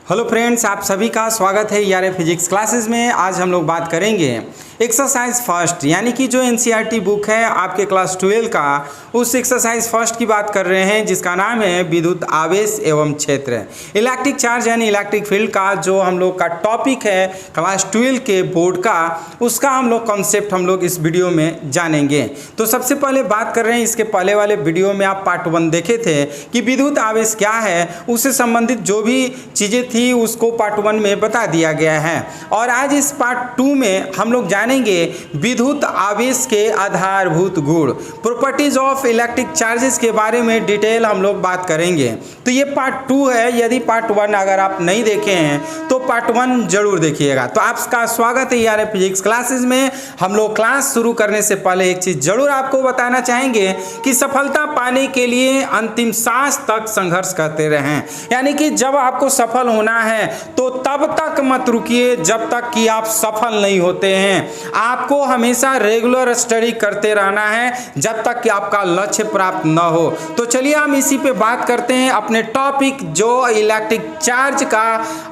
Hello friends, आप सभी का स्वागत है ERA फिजिक्स क्लासेस में। आज हम लोग बात करेंगे एक्सरसाइज फर्स्ट, यानी कि जो NCERT बुक है आपके क्लास 12 का, उस एक्सरसाइज फर्स्ट की बात कर रहे हैं जिसका नाम है विद्युत आवेश एवं क्षेत्र। इलेक्ट्रिक चार्ज यानी इलेक्ट्रिक फील्ड का जो हम लोग का टॉपिक है क्लास 12 के बोर्ड का, उसका हम लोग कॉन्सेप्ट हम लोग इस वीडियो में जानेंगे। तो सबसे पहले बात कर रहे हैं, इसके पहले वाले वीडियो में आप पार्ट 1 देखे थे कि विद्युत आवेश क्या है, उससे संबंधित जो भी चीज़ें थी उसको पार्ट 1 में बता दिया गया है। और आज इस पार्ट 2 में हम लोग जानेंगे विद्युत आवेश के आधारभूत गुण, प्रॉपर्टीज ऑफ इलेक्ट्रिक चार्जेस के बारे में डिटेल हम लोग बात करेंगे। तो ये पार्ट 2 है। यदि पार्ट 1 अगर आप नहीं देखे हैं तो पार्ट 1 जरूर देखिएगा। तो आपका स्वागत है ERA फिजिक्स क्लासेस में। हम लोग क्लास शुरू करने से पहले एक चीज जरूर आपको बताना चाहेंगे कि सफलता पाने के लिए अंतिम सांस तक संघर्ष करते रहें। यानी कि जब आपको सफल होना है तो तब तक मत रुकिए जब तक कि आप सफल नहीं होते हैं। आपको हमेशा रेगुलर स्टडी करते रहना है जब तक कि आपका लक्ष्य प्राप्त न हो। तो चलिए हम इसी पे बात करते हैं। अपने टॉपिक जो इलेक्ट्रिक चार्ज का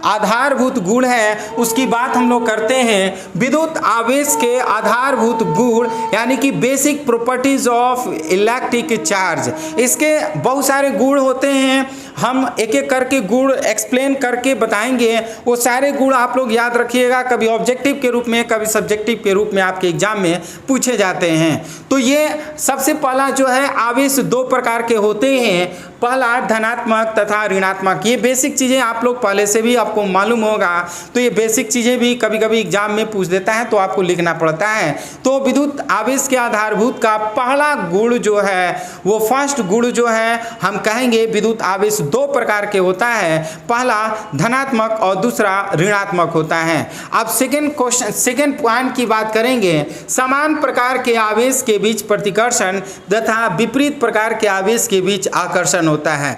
आधारभूत गुण है उसकी बात हम लोग करते हैं। विद्युत आवेश के आधारभूत गुण यानी कि basic properties of electric charge. इसके बहुत सारे गुण होते हैं, हम एक एक करके गुण एक्सप्लेन करके बताएंगे। वो सारे गुण आप लोग याद रखिएगा, कभी ऑब्जेक्टिव के रूप में कभी सब्जेक्टिव के रूप में आपके एग्जाम में पूछे जाते हैं। तो ये सबसे पहला जो है, आवेश 2 प्रकार के होते हैं। पहला धनात्मक तथा ऋणात्मक। ये बेसिक चीज़ें आप लोग पहले से भी आपको मालूम होगा। तो ये बेसिक चीज़ें भी कभी कभी एग्जाम में पूछ देता है तो आपको लिखना पड़ता है। तो विद्युत आवेश के आधारभूत का पहला गुण जो है, वो फर्स्ट गुण जो है, हम कहेंगे विद्युत आवेश 2 प्रकार के होता है। पहला धनात्मक और दूसरा ऋणात्मक होता है। अब सेकेंड पॉइंट की बात करेंगे। समान प्रकार के आवेश के बीच प्रतिकर्षण तथा विपरीत प्रकार के आवेश के बीच आकर्षण होता है।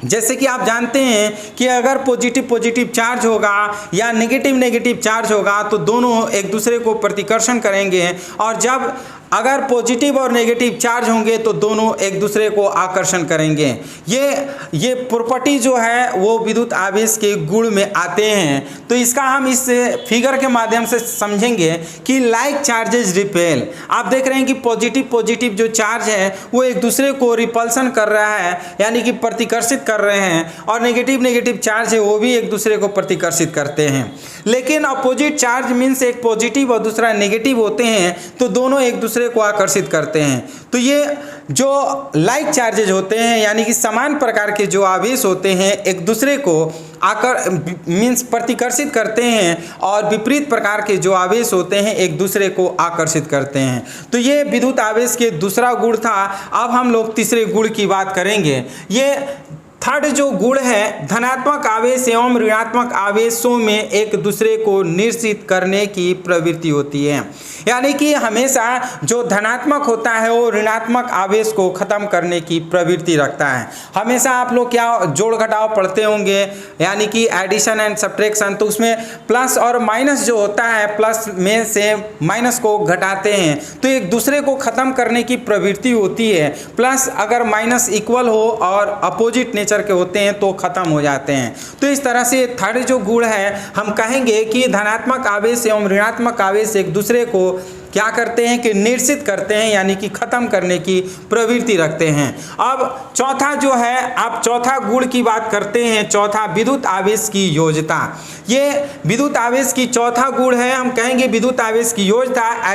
जैसे कि आप जानते हैं कि अगर पॉजिटिव चार्ज होगा या नेगेटिव चार्ज होगा तो दोनों एक दूसरे को प्रतिकर्षण करेंगे, और जब अगर पॉजिटिव और नेगेटिव चार्ज होंगे तो दोनों एक दूसरे को आकर्षण करेंगे। ये प्रॉपर्टी जो है वो विद्युत आवेश के गुण में आते हैं। तो इसका हम इस फिगर के माध्यम से समझेंगे कि लाइक चार्जेस रिपेल। आप देख रहे हैं कि पॉजिटिव जो चार्ज है वो एक दूसरे को रिपल्सन कर रहा है, यानी कि प्रतिकर्षित कर रहे हैं, और नेगेटिव चार्ज है वो भी एक दूसरे को प्रतिकर्षित करते हैं। लेकिन अपोजिट चार्ज मीन्स एक पॉजिटिव और दूसरा नेगेटिव होते हैं तो दोनों एक दूसरे को आकर्षित करते हैं। तो ये जो लाइक चार्जेज होते हैं यानी कि समान प्रकार के जो आवेश होते हैं एक दूसरे को प्रतिकर्षित करते हैं, और विपरीत प्रकार के जो आवेश होते हैं एक दूसरे को आकर्षित करते हैं। तो ये विद्युत आवेश के दूसरा गुण था। अब हम लोग तीसरे गुण की बात करेंगे। ये थर्ड जो गुण है, धनात्मक आवेश एवं ऋणात्मक आवेशों में एक दूसरे को निश्चित करने की प्रवृत्ति होती है। यानी कि हमेशा जो धनात्मक होता है वो ऋणात्मक आवेश को खत्म करने की प्रवृत्ति रखता है। हमेशा आप लोग क्या जोड़ घटाव पढ़ते होंगे, यानी कि एडिशन एंड सब्ट्रैक्शन। तो उसमें प्लस और माइनस जो होता है, प्लस में से माइनस को घटाते हैं तो एक दूसरे को खत्म करने की प्रवृत्ति होती है। प्लस अगर माइनस इक्वल हो और अपोजिट नेचर के होते हैं तो खत्म हो जाते हैं। तो इस तरह से थर्ड जो गुण है, हम कहेंगे कि धनात्मक आवेश एवं ऋणात्मक आवेश एक दूसरे को क्या करते हैं कि निश्चित करते हैं, यानी कि खत्म करने की प्रवृत्ति रखते हैं। अब चौथा जो है, आप चौथा गुण की बात करते हैं। चौथा विद्युत आवेश की योज्यता। ये विद्युत आवेश की चौथा गुण है। हम कहेंगे विद्युत आवेश की योज्यता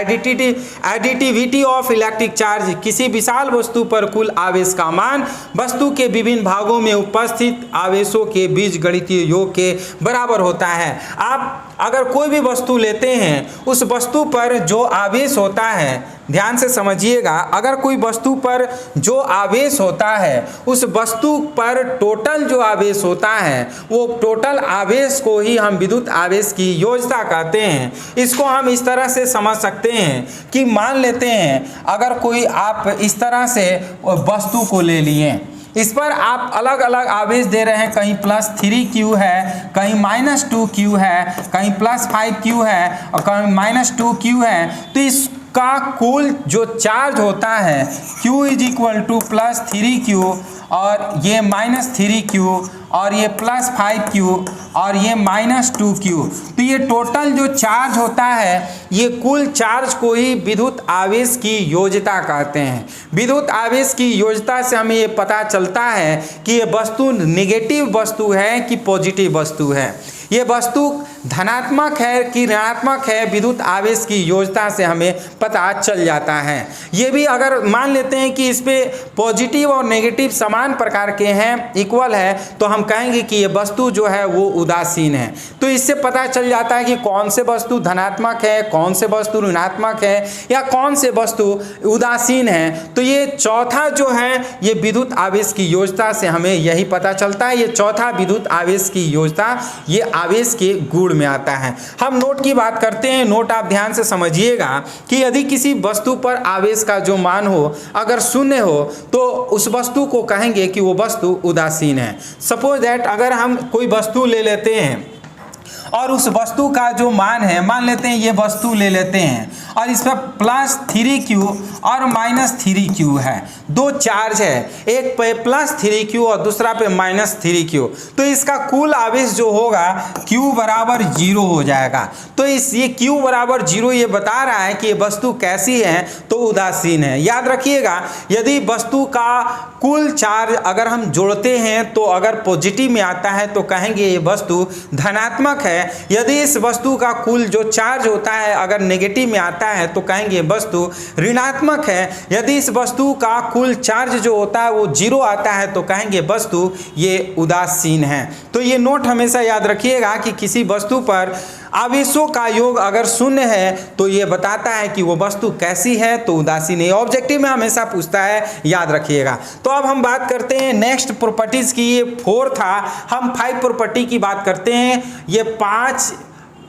एडिटिविटी ऑफ इलेक्ट्रिक चार्ज। किसी विशाल वस्तु पर कुल आवेश का मान वस्तु के विभिन्न भागों में उपस्थित आवेशों के बीच गणितीय योग के बराबर होता है। आप अगर कोई भी वस्तु लेते हैं, उस वस्तु पर जो आवेश होता है, ध्यान से समझिएगा, अगर कोई वस्तु पर जो आवेश होता है उस वस्तु पर टोटल जो आवेश होता है वो टोटल आवेश को ही हम विद्युत आवेश की योज्यता कहते हैं। इसको हम इस तरह से समझ सकते हैं कि मान लेते हैं अगर कोई आप इस तरह से वस्तु को ले लिए, इस पर आप अलग अलग आवेश दे रहे हैं, कहीं +3Q है, कहीं -2Q है, कहीं +5Q है और कहीं -2Q है। तो इसका कुल जो चार्ज होता है Q = +3Q और ये -3Q और ये +5Q और ये -2Q। तो ये टोटल जो चार्ज होता है ये कुल चार्ज को ही विद्युत आवेश की योज्यता कहते हैं। विद्युत आवेश की योज्यता से हमें ये पता चलता है कि ये वस्तु नेगेटिव वस्तु है कि पॉजिटिव वस्तु है, ये वस्तु धनात्मक है कि ऋणात्मक है, विद्युत आवेश की योज्यता से हमें पता चल जाता है। ये भी अगर मान लेते हैं कि इस पे पॉजिटिव और नेगेटिव समान प्रकार के हैं, इक्वल है, तो हम कहेंगे कि ये वस्तु जो है वो उदासीन है। तो इससे पता चल जाता है कि कौन से वस्तु धनात्मक है, कौन से वस्तु ऋणात्मक है या कौन से वस्तु उदासीन है। तो ये चौथा जो है ये विद्युत आवेश की योज्यता से हमें यही पता चलता है। ये चौथा विद्युत आवेश की योज्यता ये आवेश के गुण में आता है। हम नोट की बात करते हैं। नोट आप ध्यान से समझिएगा कि यदि किसी वस्तु पर आवेश का जो मान हो अगर शून्य हो तो उस वस्तु को कहेंगे कि वो वस्तु उदासीन है। सपोज दैट अगर हम कोई वस्तु ले लेते हैं और उस वस्तु का जो मान है, मान लेते हैं ये वस्तु ले लेते हैं और इस पर +3Q और -3Q है, दो चार्ज है, एक पे +3Q और दूसरा पे -3Q। तो इसका कुल आवेश जो होगा Q बराबर 0 हो जाएगा। तो इस ये Q बराबर 0 ये बता रहा है कि ये वस्तु कैसी है, तो उदासीन है। याद रखिएगा यदि वस्तु का कुल चार्ज अगर हम जोड़ते हैं तो अगर पॉजिटिव में आता है तो कहेंगे ये वस्तु धनात्मक है। यदि इस वस्तु का कुल जो चार्ज होता है अगर नेगेटिव में आता है तो कहेंगे वस्तु ऋणात्मक है। यदि इस वस्तु का कुल चार्ज जो होता है वो 0 आता है तो कहेंगे वस्तु ये उदासीन है। तो ये नोट हमेशा याद रखिएगा कि किसी वस्तु पर आवेशों का योग अगर शून्य है तो ये बताता है कि वो वस्तु कैसी है, तो उदासीन है। ऑब्जेक्टिव में हमेशा पूछता है, याद रखिएगा। तो अब हम बात करते हैं नेक्स्ट प्रॉपर्टीज की। ये 4 था, हम 5 प्रॉपर्टी की बात करते हैं।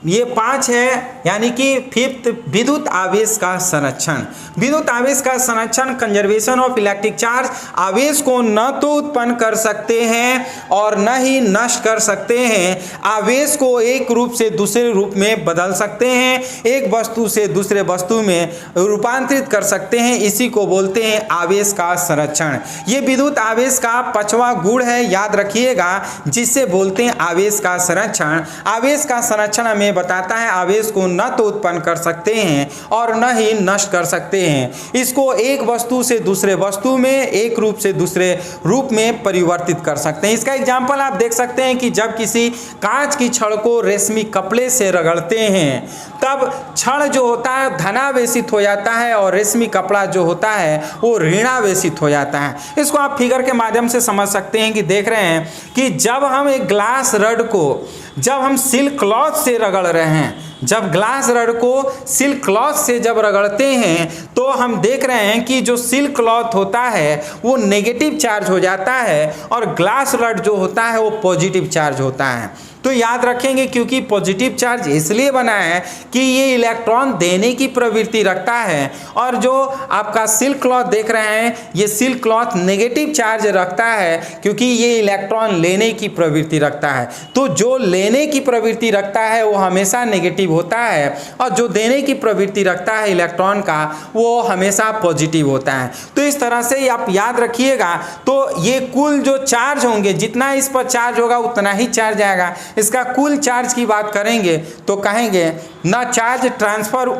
ये 5 है, यानी कि 5th विद्युत आवेश का संरक्षण। विद्युत आवेश का संरक्षण कंजर्वेशन ऑफ इलेक्ट्रिक चार्ज। आवेश को न तो उत्पन्न कर सकते हैं और न ही नष्ट कर सकते हैं। आवेश को एक रूप से दूसरे रूप में बदल सकते हैं, एक वस्तु से दूसरे वस्तु में रूपांतरित कर सकते हैं। इसी को बोलते हैं आवेश का संरक्षण। ये विद्युत आवेश का 5वां गुण है, याद रखिएगा, जिससे बोलते हैं आवेश का संरक्षण। आवेश का संरक्षण हमें बताता है आवेश को न तो उत्पन्न कर सकते हैं और न ही नष्ट कर सकते हैं। इसको एक वस्तु से दूसरे वस्तु में, एक रूप से दूसरे रूप में परिवर्तित कर सकते हैं। इसका एग्जाम्पल आप देख सकते हैं कि जब किसी कांच की छड़ को रेशमी कपड़े से रगड़ते हैं तब छड़ जो होता है धनावेशित हो जाता है और रेशमी कपड़ा जो होता है वो ऋणावेशित हो जाता है। इसको आप फिगर के माध्यम से समझ सकते हैं कि देख रहे हैं कि जब हम एक ग्लास रड को जब हम सिल्क क्लॉथ से रगड़ रहे हैं, जब ग्लास रड को सिल्क क्लॉथ से जब रगड़ते हैं तो हम देख रहे हैं कि जो सिल्क क्लॉथ होता है वो नेगेटिव चार्ज हो जाता है और ग्लास रड जो होता है वो पॉजिटिव चार्ज होता है। तो याद रखेंगे क्योंकि पॉजिटिव चार्ज इसलिए बना है कि ये इलेक्ट्रॉन देने की प्रवृत्ति रखता है और जो आपका सिल्क क्लॉथ देख रहे हैं ये सिल्क क्लॉथ नेगेटिव चार्ज रखता है क्योंकि ये इलेक्ट्रॉन लेने की प्रवृत्ति रखता है। तो जो लेने की प्रवृत्ति रखता है वो हमेशा नेगेटिव होता है और जो देने की प्रवृत्ति रखता है इलेक्ट्रॉन का वो हमेशा पॉजिटिव होता है। तो इस तरह से आप याद रखिएगा। तो ये कुल जो चार्ज होंगे, जितना इस पर चार्ज होगा उतना ही चार्ज आएगा। इसका कुल चार्ज की बात करेंगे तो कहेंगे ना चार्ज ट्रांसफर,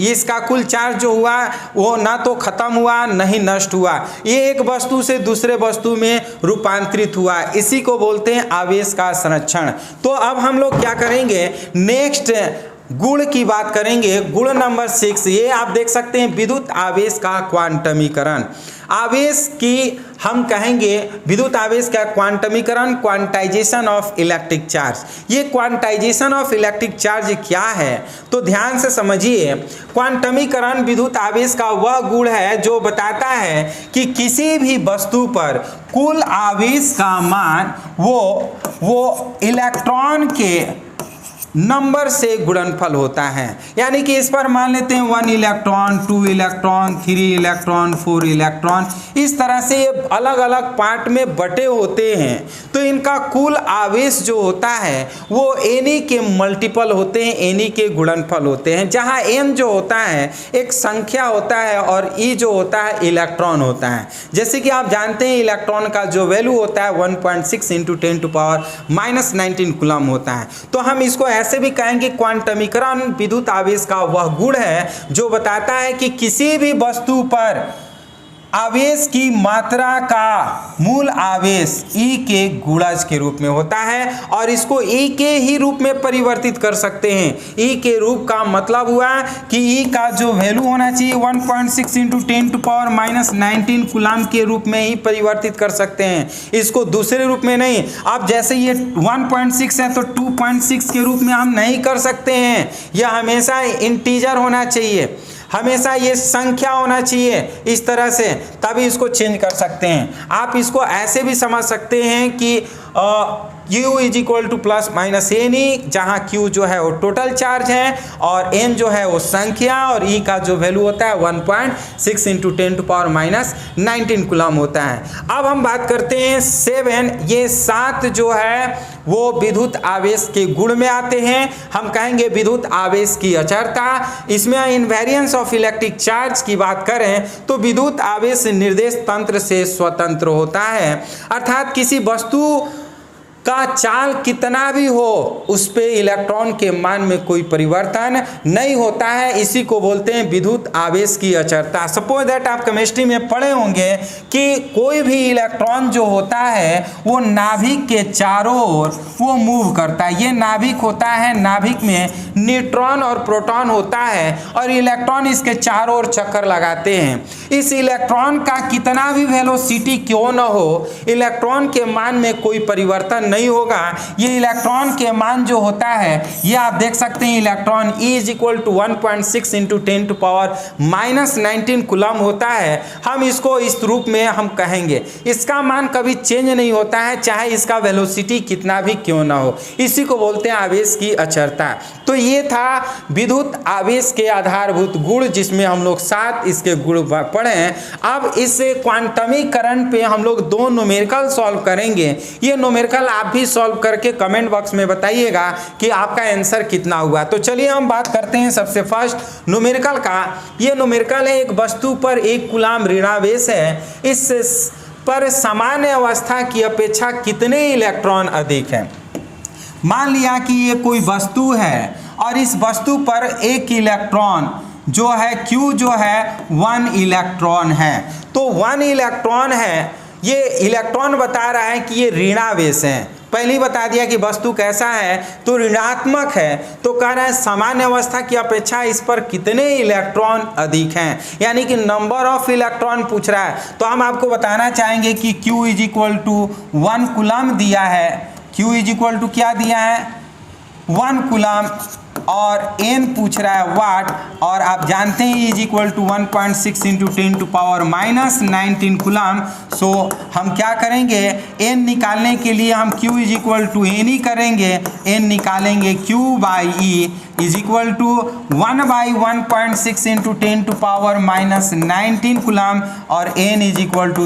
इसका कुल चार्ज जो हुआ वो ना तो खत्म हुआ न ही नष्ट हुआ, ये एक वस्तु से दूसरे वस्तु में रूपांतरित हुआ। इसी को बोलते हैं आवेश का संरक्षण। तो अब हम लोग क्या करेंगे, नेक्स्ट गुण की बात करेंगे। गुण नंबर 6, ये आप देख सकते हैं विद्युत आवेश का क्वांटमीकरण। आवेश की हम कहेंगे विद्युत आवेश का क्वांटमीकरण, क्वांटाइजेशन ऑफ इलेक्ट्रिक चार्ज। ये क्वांटाइजेशन ऑफ इलेक्ट्रिक चार्ज क्या है तो ध्यान से समझिए। क्वांटमीकरण विद्युत आवेश का वह गुण है जो बताता है कि किसी भी वस्तु पर कुल आवेश का मान वो इलेक्ट्रॉन के नंबर से गुणनफल होता है। यानी कि इस पर मान लेते हैं 1 इलेक्ट्रॉन, 2 इलेक्ट्रॉन, 3 इलेक्ट्रॉन, 4 इलेक्ट्रॉन, इस तरह से ये अलग अलग पार्ट में बटे होते हैं। तो इनका कुल आवेश जो होता है वो Ni के मल्टीपल होते हैं, Ni के गुणनफल होते हैं, जहाँ N जो होता है एक संख्या होता है और E जो होता है इलेक्ट्रॉन होता है। जैसे कि आप जानते हैं इलेक्ट्रॉन का जो वैल्यू होता है 1.6 × 10⁻⁻19 कूलम होता है। तो हम इसको ऐसे भी कहेंगे क्वांटमीकरण विद्युत आवेश का वह गुण है जो बताता है कि किसी भी वस्तु पर आवेश की मात्रा का मूल आवेश E के गुणज के रूप में होता है और इसको E के ही रूप में परिवर्तित कर सकते हैं। E के रूप का मतलब हुआ कि E का जो वैल्यू होना चाहिए 1.6 × 10⁻⁻19 कूलम के रूप में ही परिवर्तित कर सकते हैं, इसको दूसरे रूप में नहीं। अब जैसे ये 1.6 है तो 2.6 के रूप में हम नहीं कर सकते हैं, यह हमेशा इंटीजर होना चाहिए, हमेशा ये संख्या होना चाहिए इस तरह से, तभी इसको चेंज कर सकते हैं। आप इसको ऐसे भी समझ सकते हैं कि Q ± Ne, जहाँ Q जो है वो टोटल चार्ज है और N जो है वो संख्या और E का जो वैल्यू होता है 1.6 × 10⁻⁻19 कूलम होता है। अब हम बात करते हैं 7, ये 7 जो है वो विद्युत आवेश के गुण में आते हैं। हम कहेंगे विद्युत आवेश की अचरता। इसमें इनवेरिएंस ऑफ इलेक्ट्रिक चार्ज की बात करें तो विद्युत आवेश निर्देश तंत्र से स्वतंत्र होता है, अर्थात किसी वस्तु का चाल कितना भी हो उस पे इलेक्ट्रॉन के मान में कोई परिवर्तन नहीं होता है, इसी को बोलते हैं विद्युत आवेश की अचरता। सपोज दैट आप केमिस्ट्री में पढ़े होंगे कि कोई भी इलेक्ट्रॉन जो होता है वो नाभिक के चारों ओर वो मूव करता है। ये नाभिक होता है, नाभिक में न्यूट्रॉन और प्रोटॉन होता है और इलेक्ट्रॉन इसके चारों ओर चक्कर लगाते हैं। इस इलेक्ट्रॉन का कितना भी वेलोसिटी क्यों न हो, इलेक्ट्रॉन के मान में कोई परिवर्तन नहीं होगा। ये इलेक्ट्रॉन के मान जो होता है ये आप देख सकते हैं, इलेक्ट्रॉन E = 1.6 × 10⁻⁻19 कूलम होता है। हम इसको इस रूप में हम कहेंगे, इसका मान कभी चेंज नहीं होता है चाहे इसका वेलोसिटी कितना भी क्यों ना हो, इसी को बोलते हैं आवेश की अचरता। तो ये था विद्युत आवेश के आधारभूत गुण जिसमें हम लोग 7 इसके गुण पढ़े। अब इस क्वांटमीकरण पे हम लोग 2 न्यूमेरिकल सॉल्व करेंगे। ये न्यूमेरिकल आप भी सॉल्व करके कमेंट बॉक्स में बताइएगा कि आपका आंसर कितना हुआ। तो चलिए हम बात करते हैं सबसे फर्स्ट न्यूमेरिकल का। ये न्यूमेरिकल है, एक वस्तु पर 1 कूलम ऋणावेश है, इस पर सामान्य अवस्था की अपेक्षा कितने इलेक्ट्रॉन अधिक हैं। मान लिया कि ये कोई वस्तु है और इस वस्तु पर 1 इलेक्ट्रॉन जो है Q जो है 1 इलेक्ट्रॉन है। तो 1 इलेक्ट्रॉन है, ये इलेक्ट्रॉन बता रहा है कि ये ऋणावेश है। पहले ही बता दिया कि वस्तु कैसा है तो ऋणात्मक है, तो कह रहा है सामान्य अवस्था की अपेक्षा इस पर कितने इलेक्ट्रॉन अधिक हैं, यानी कि नंबर ऑफ इलेक्ट्रॉन पूछ रहा है। तो हम आपको बताना चाहेंगे कि Q = 1 कूलम दिया है, Q = क्या दिया है 1 कूलम और N पूछ रहा है वाट, और आप जानते हैं E = 1.6 × 10⁻⁻19 कूलम। सो हम क्या करेंगे, N निकालने के लिए हम Q = N करेंगे, N निकालेंगे Q/E = 1/1.6 × 10⁻⁻19 कूलम और N =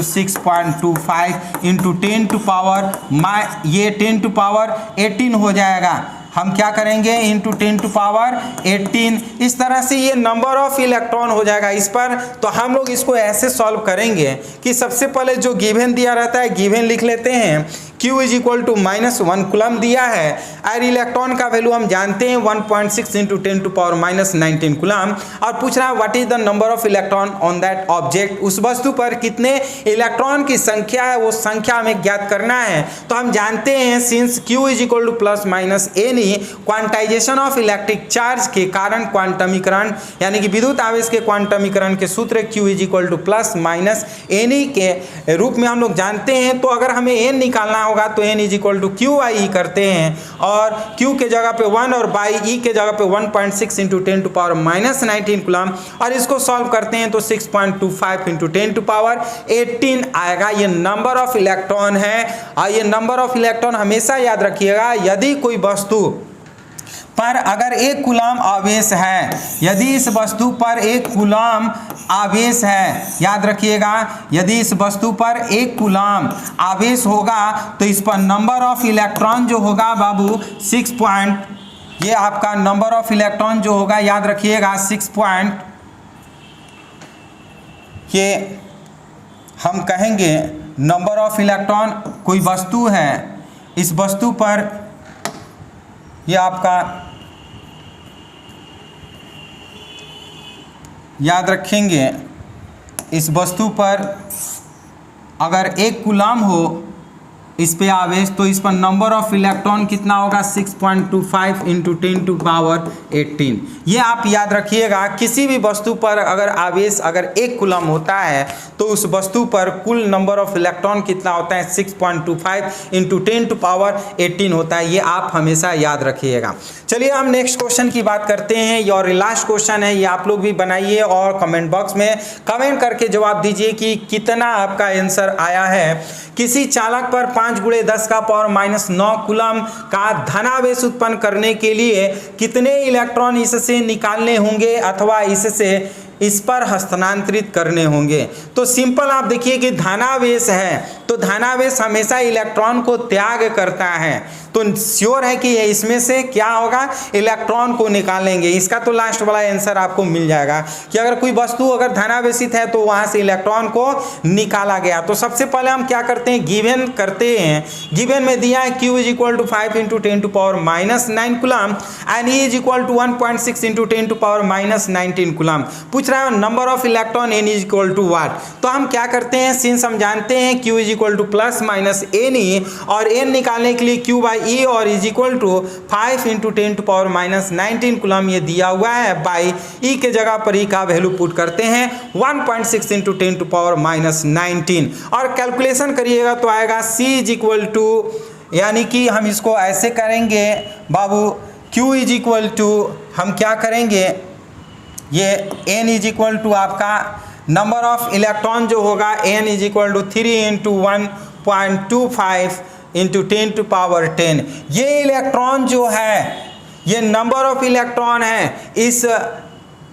6.25 × ये 10⁻18 हो जाएगा। हम क्या करेंगे इंटू 10⁻18, इस तरह से ये नंबर ऑफ इलेक्ट्रॉन हो जाएगा इस पर। तो हम लोग इसको ऐसे सॉल्व करेंगे कि सबसे पहले जो गिवन दिया रहता है गिवन लिख लेते हैं। Q = -1 कूलम दिया है और इलेक्ट्रॉन का वैल्यू हम जानते हैं 1.6 × 10⁻19 कूलम, और पूछ रहा है what is the number of electron on that object. उस वस्तु पर कितने इलेक्ट्रॉन की संख्या है वो संख्या हमें ज्ञात करना है। तो हम जानते हैं since Q = ±Ne, quantization of electric charge के कारण क्वांटमीकरण यानी कि विद्युत आवेश के क्वांटमीकरण के सूत्र Q = ±Ne के रूप में हम लोग जानते हैं। तो अगर हमें N निकालना होगा तो N = Q/E करते हैं, और Q के जगह पे 1 और E के जगह पे 1.6 × 10⁻⁻19 कूलम, और इसको सॉल्व करते हैं तो 6.25 × 10⁻18 आएगा। ये नंबर ऑफ इलेक्ट्रॉन है, और ये नंबर ऑफ इलेक्ट्रॉन हमेशा याद रखिएगा, यदि कोई वस्तु पर अगर 1 कूलम आवेश है, यदि इस वस्तु पर 1 कूलम आवेश है, याद रखिएगा, यदि इस वस्तु पर 1 कूलम आवेश होगा तो इस पर नंबर ऑफ इलेक्ट्रॉन जो होगा बाबू 6 पॉइंट, ये आपका नंबर ऑफ इलेक्ट्रॉन जो होगा याद रखिएगा 6 पॉइंट, ये हम कहेंगे नंबर ऑफ इलेक्ट्रॉन। कोई वस्तु है, इस वस्तु पर ये आपका याद रखेंगे, इस वस्तु पर अगर 1 कूलम हो इस पे आवेश तो इस पर नंबर ऑफ इलेक्ट्रॉन कितना होगा 6.25 इंटू 10 टू पावर 18। ये आप याद रखिएगा, किसी भी वस्तु पर अगर आवेश अगर 1 कूलम होता है तो उस वस्तु पर कुल नंबर ऑफ इलेक्ट्रॉन कितना होता है 6.25 इंटू 10 टू पावर 18 होता है। ये आप हमेशा याद रखिएगा। चलिए हम नेक्स्ट क्वेश्चन की बात करते हैं। ये और लास्ट क्वेश्चन है, ये आप लोग भी बनाइए और कमेंट बॉक्स में कमेंट करके जवाब दीजिए कि कितना आपका आंसर आया है। किसी चालक पर 5 × 10⁻⁹ कूलम का धनावेश उत्पन्न करने के लिए कितने इलेक्ट्रॉन इससे निकालने होंगे अथवा इससे इस पर हस्तांतरित करने होंगे। तो सिंपल आप देखिए कि धनावेश है तो धनावेश हमेशा इलेक्ट्रॉन को त्याग करता है, तो श्योर है कि इसमें से क्या होगा इलेक्ट्रॉन को निकालेंगे। इसका तो लास्ट वाला आंसर आपको मिल जाएगा कि अगर कोई वस्तु अगर धनावेशित है तो वहां से इलेक्ट्रॉन को निकाला गया। तो सबसे पहले हम क्या करते हैं, गिवन करते हैं। गिवन में दिया है Q = 5 × 10⁻⁹ coulomb and E = 1.6 × 10⁻⁻19 coulomb. पूछ रहा है number of electron N = what. तो हम क्या करते हैं, सिंस हम जानते हैं Q = ±Ne और N निकालने के लिए Q/E और E = 5 × 10⁻⁻19 कूलम ये दिया हुआ है बाई E के जगह पर E का वैल्यू पुट करते हैं 1.6 × 10⁻⁻19 और कैलकुलेशन करिएगा तो आएगा C = यानी कि हम इसको ऐसे करेंगे बाबू, Q = हम क्या करेंगे, ये N = आपका नंबर ऑफ इलेक्ट्रॉन जो होगा N = 3 × 1.25 इंटू 10 टू पावर 10। ये इलेक्ट्रॉन जो है, ये नंबर ऑफ इलेक्ट्रॉन है, इस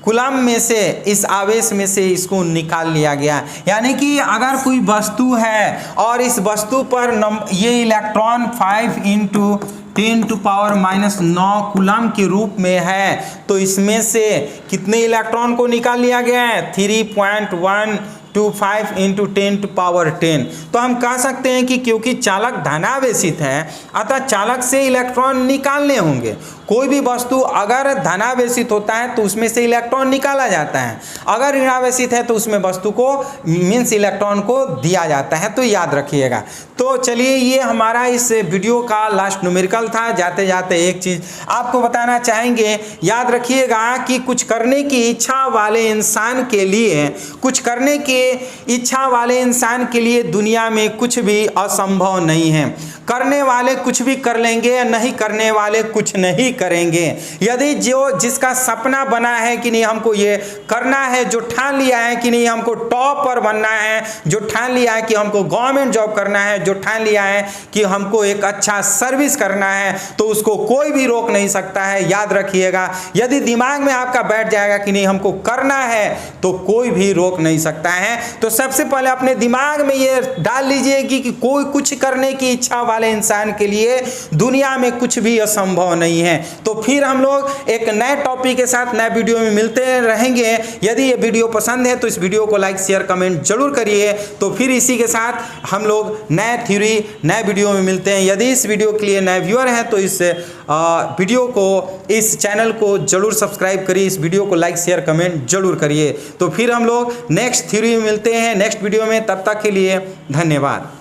कूलम में से, इस आवेश में से इसको निकाल लिया गया। यानी कि अगर कोई वस्तु है और इस वस्तु पर ये इलेक्ट्रॉन 5 × 10⁻⁹ कूलम के रूप में है तो इसमें से कितने इलेक्ट्रॉन को निकाल लिया गया है 3.125 × 10⁻10। तो हम कह सकते हैं कि क्योंकि चालक धनावेशित है अतः चालक से इलेक्ट्रॉन निकालने होंगे। कोई भी वस्तु अगर धनावेशित होता है तो उसमें से इलेक्ट्रॉन निकाला जाता है, अगर ऋणावेशित है तो उसमें वस्तु को मीन्स इलेक्ट्रॉन को दिया जाता है, तो याद रखिएगा। तो चलिए ये हमारा इस वीडियो का लास्ट न्यूमेरिकल था। जाते जाते एक चीज़ आपको बताना चाहेंगे, याद रखिएगा कि कुछ करने की इच्छा वाले इंसान के लिए, कुछ करने की इच्छा वाले इंसान के लिए दुनिया में कुछ भी असंभव नहीं है। करने वाले कुछ भी कर लेंगे, नहीं करने वाले कुछ नहीं करेंगे। यदि जो जिसका सपना बना है कि नहीं हमको ये करना है, जो ठान लिया है कि नहीं हमको टॉप पर बनना है, जो ठान लिया है कि हमको गवर्नमेंट जॉब करना है, जो ठान लिया है कि हमको एक अच्छा सर्विस करना है, तो उसको कोई भी रोक नहीं सकता है। याद रखिएगा, यदि दिमाग में आपका बैठ जाएगा कि नहीं हमको करना है तो कोई भी रोक नहीं सकता है। तो सबसे पहले अपने दिमाग में ये डाल लीजिए कि कोई कुछ करने की इच्छा वाले इंसान के लिए दुनिया में कुछ भी असंभव नहीं है। तो फिर हम लोग एक नए टॉपिक के साथ नए वीडियो में मिलते रहेंगे। यदि ये वीडियो पसंद है तो इस वीडियो को लाइक शेयर कमेंट जरूर करिए। तो फिर इसी के साथ हम लोग नए थ्योरी नए वीडियो में मिलते हैं। यदि इस वीडियो के लिए नए व्यूअर हैं तो इस वीडियो को, इस चैनल को जरूर सब्सक्राइब करिए, इस वीडियो को लाइक शेयर कमेंट जरूर करिए। तो फिर हम लोग नेक्स्ट थ्योरी में मिलते हैं नेक्स्ट वीडियो में। तब तक के लिए धन्यवाद।